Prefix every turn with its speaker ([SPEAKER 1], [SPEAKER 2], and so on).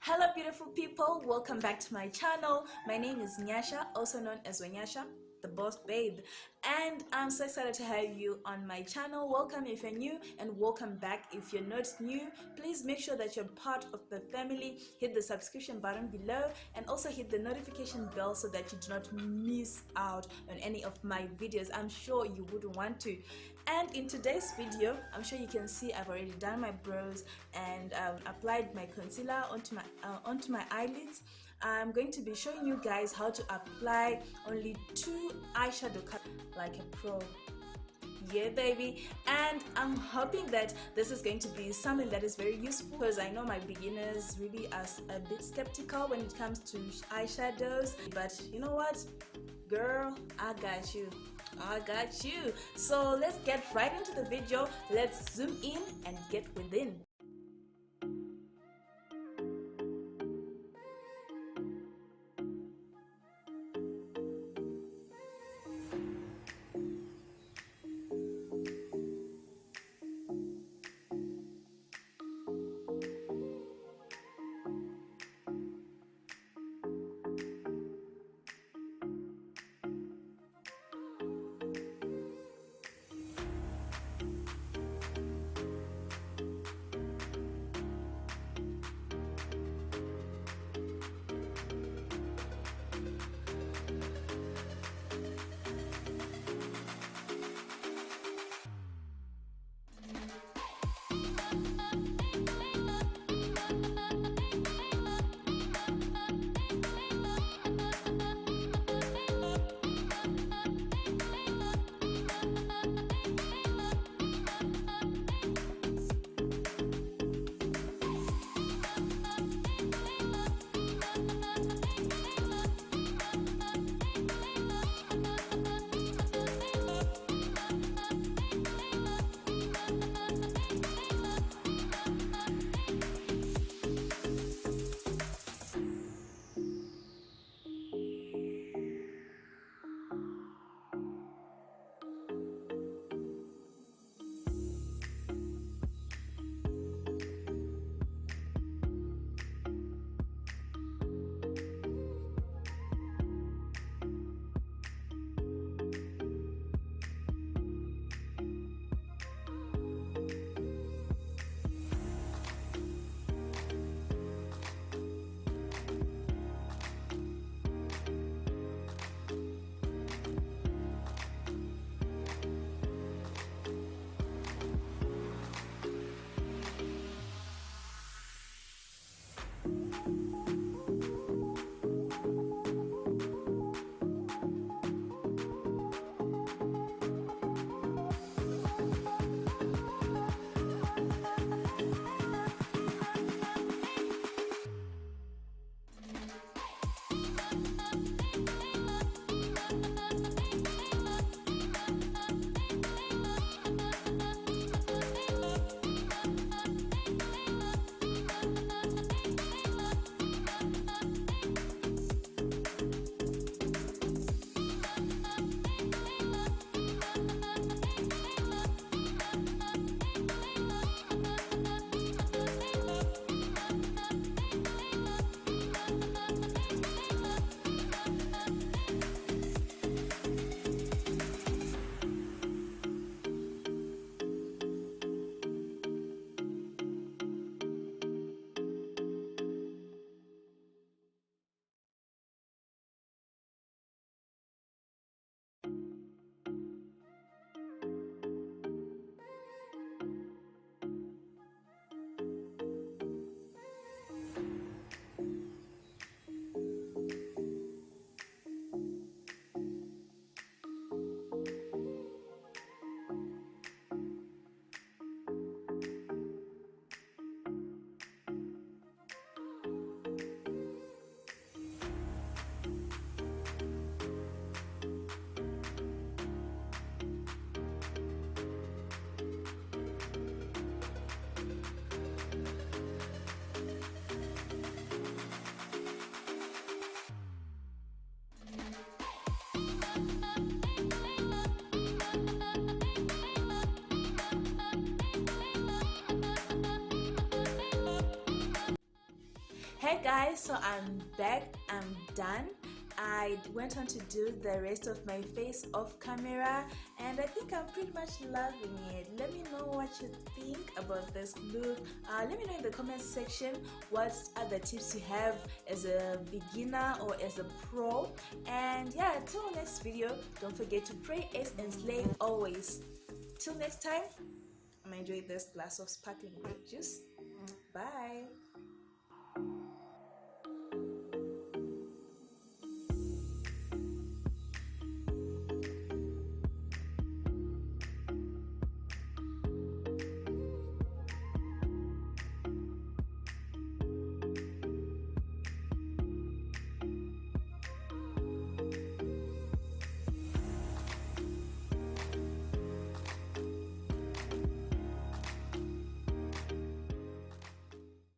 [SPEAKER 1] Hello beautiful people, welcome back to my channel. My name is Nyasha, also known as WeNyasha, the boss babe, and I'm so excited to have you on my channel. Welcome if you're new and welcome back if you're not new. Please make sure that you're part of the family. Hit the subscription button below and also hit the notification bell so that you do not miss out on any of my videos. I'm sure you wouldn't want to. And in today's video, I'm sure you can see I've already done my brows and applied my concealer onto my eyelids. I'm going to be showing you guys how to apply only 2 eyeshadow colors like a pro. Yeah baby, and I'm hoping that this is going to be something that is very useful because I know my beginners really are a bit skeptical when it comes to eyeshadows, but you know what, girl, I got you. So let's get right into the video. Let's zoom in and get within. Hey guys, so I'm back, I'm done. I went on to do the rest of my face off camera and I think I'm pretty much loving it. Let me know what you think about this look. Let me know in the comment section what other tips you have as a beginner or as a pro. And yeah, till next video, don't forget to pray, ace and slay always. Till next time, I'm enjoying this glass of sparkling grape juice. Bye.